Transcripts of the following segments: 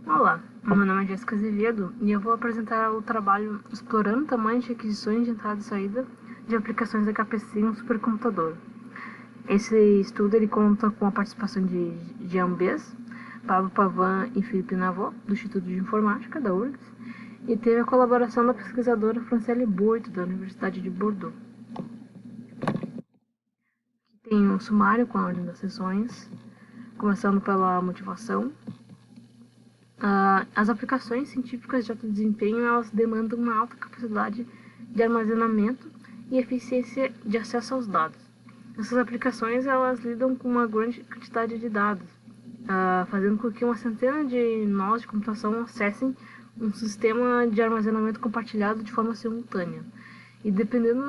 Olá, meu nome é Jéssica Azevedo e eu vou apresentar o trabalho Explorando tamanhos de requisições de entrada e saída de aplicações HPC em um supercomputador. Esse estudo ele conta com a participação de Jean Bez, Pablo Pavan e Felipe Navot, do Instituto de Informática da URGS, e teve a colaboração da pesquisadora Franciele Boito, da Universidade de Bordeaux. Aqui tem um sumário com a ordem das sessões, começando pela motivação. As aplicações científicas de alto desempenho elas demandam uma alta capacidade de armazenamento e eficiência de acesso aos dados. Essas aplicações elas lidam com uma grande quantidade de dados, fazendo com que uma centena de nós de computação acessem um sistema de armazenamento compartilhado de forma simultânea. E dependendo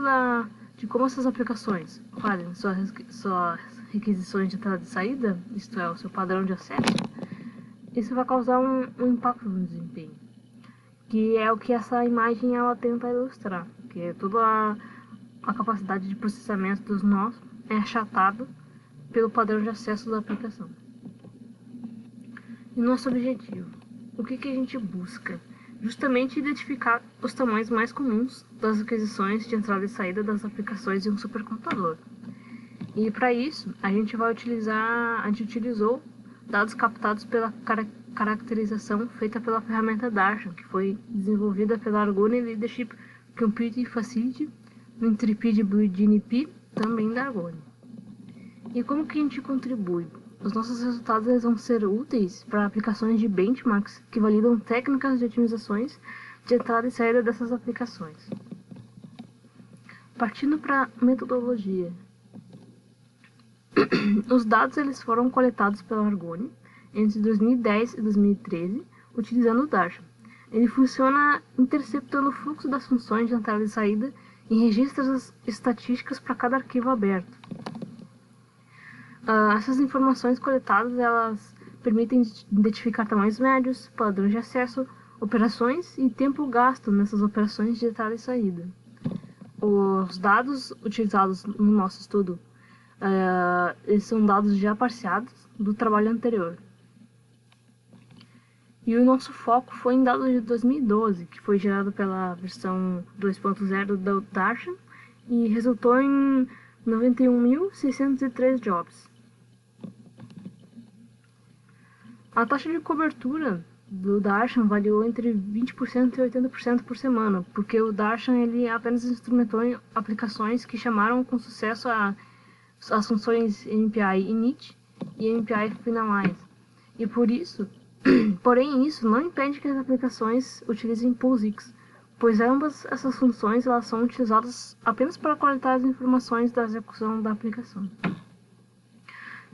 de como essas aplicações fazem suas requisições de entrada e saída, isto é, o seu padrão de acesso, isso vai causar um impacto no desempenho, que é o que essa imagem ela tenta ilustrar, que toda a capacidade de processamento dos nós é achatada pelo padrão de acesso da aplicação. E nosso objetivo, o que a gente busca? Justamente identificar os tamanhos mais comuns das aquisições de entrada e saída das aplicações de um supercomputador. E para isso, a gente utilizou dados captados pela caracterização feita pela ferramenta Darshan, que foi desenvolvida pela Argonne Leadership Computing Facility no Intrepid BuildNP, também da Argonne. E como que a gente contribui? Os nossos resultados eles vão ser úteis para aplicações de benchmarks que validam técnicas de otimizações de entrada e saída dessas aplicações. Partindo para a metodologia. Os dados eles foram coletados pela Argonne entre 2010 e 2013, utilizando o Darshan. Ele funciona interceptando o fluxo das funções de entrada e saída e registra as estatísticas para cada arquivo aberto. Essas informações coletadas elas permitem identificar tamanhos médios, padrões de acesso, operações e tempo gasto nessas operações de entrada e saída. Os dados utilizados no nosso estudo esses são dados já parseados do trabalho anterior. E o nosso foco foi em dados de 2012, que foi gerado pela versão 2.0 do Darshan e resultou em 91.603 jobs. A taxa de cobertura do Darshan variou entre 20% e 80% por semana, porque o Darshan ele apenas instrumentou aplicações que chamaram com sucesso as funções MPI init e MPI finalize. E porém isso não impede que as aplicações utilizem POSIX, pois ambas essas funções elas são utilizadas apenas para coletar as informações da execução da aplicação.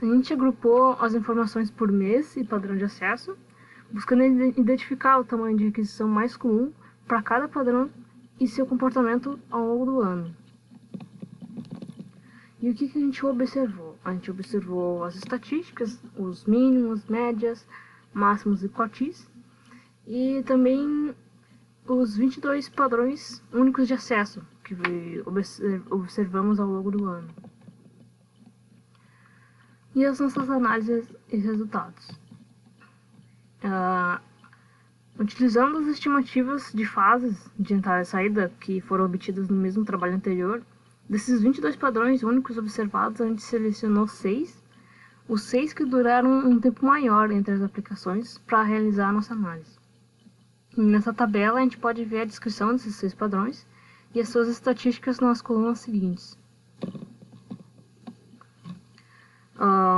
A gente agrupou as informações por mês e padrão de acesso, buscando identificar o tamanho de requisição mais comum para cada padrão e seu comportamento ao longo do ano. E o que a gente observou? A gente observou as estatísticas, os mínimos, médias, máximos e quartis, e também os 22 padrões únicos de acesso que observamos ao longo do ano. E as nossas análises e resultados. Utilizando as estimativas de fases de entrada e saída que foram obtidas no mesmo trabalho anterior, desses 22 padrões únicos observados, a gente selecionou 6, os 6 que duraram um tempo maior entre as aplicações para realizar a nossa análise. E nessa tabela a gente pode ver a descrição desses 6 padrões e as suas estatísticas nas colunas seguintes.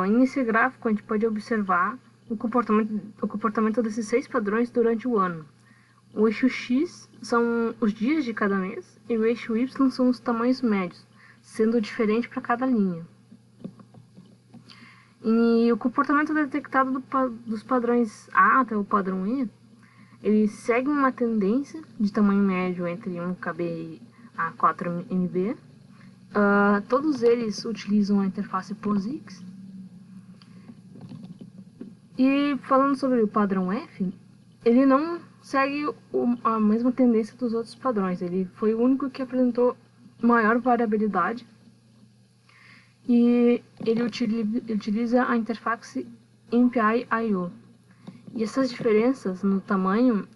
Nesse gráfico a gente pode observar o comportamento desses 6 padrões durante o ano. O eixo X são os dias de cada mês e o eixo Y são os tamanhos médios, sendo diferente para cada linha. E o comportamento detectado dos padrões A até o padrão E, ele segue uma tendência de tamanho médio entre 1 KB a 4 MB. Todos eles utilizam a interface POSIX. E falando sobre o padrão F, ele não segue a mesma tendência dos outros padrões. Ele foi o único que apresentou maior variabilidade e ele utiliza a interface MPI-IO. E essas diferenças no tamanho,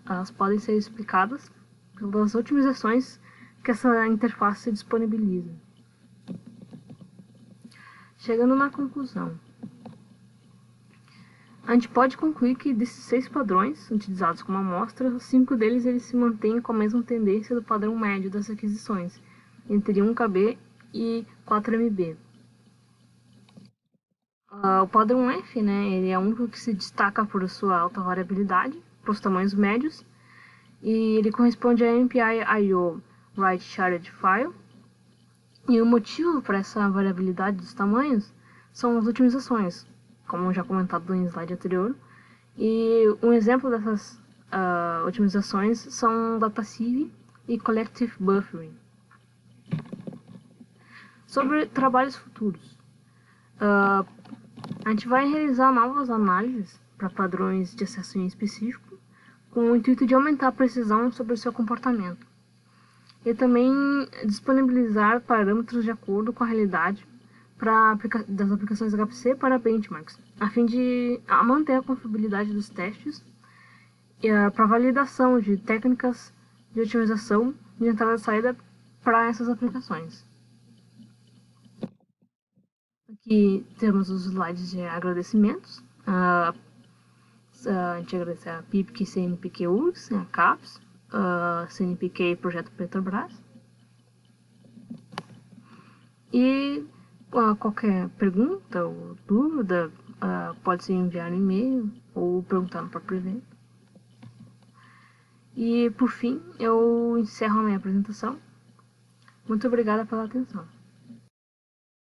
elas podem ser explicadas pelas otimizações que essa interface disponibiliza. Chegando na conclusão, a gente pode concluir que desses 6 padrões utilizados como amostra, 5 deles eles se mantêm com a mesma tendência do padrão médio das aquisições, entre 1KB e 4MB. O padrão F, né, ele é o único que se destaca por sua alta variabilidade, para os tamanhos médios, e ele corresponde a MPI-IO Right Shared File. E o motivo para essa variabilidade dos tamanhos são as otimizações, como já comentado no slide anterior. E um exemplo dessas otimizações são Datasieve e Collective Buffering. Sobre trabalhos futuros, a gente vai realizar novas análises para padrões de acesso em específico, com o intuito de aumentar a precisão sobre o seu comportamento. E também disponibilizar parâmetros de acordo com a realidade das aplicações HPC para benchmarks, a fim de manter a confiabilidade dos testes e para validação de técnicas de otimização de entrada e saída para essas aplicações. Aqui temos os slides de agradecimentos. A gente agradece a PIPC CNPq URGS, a CAPES, CNPq Projeto Petrobras. E qualquer pergunta ou dúvida pode ser enviar no e-mail ou perguntar no próprio evento. E por fim, eu encerro a minha apresentação. Muito obrigada pela atenção.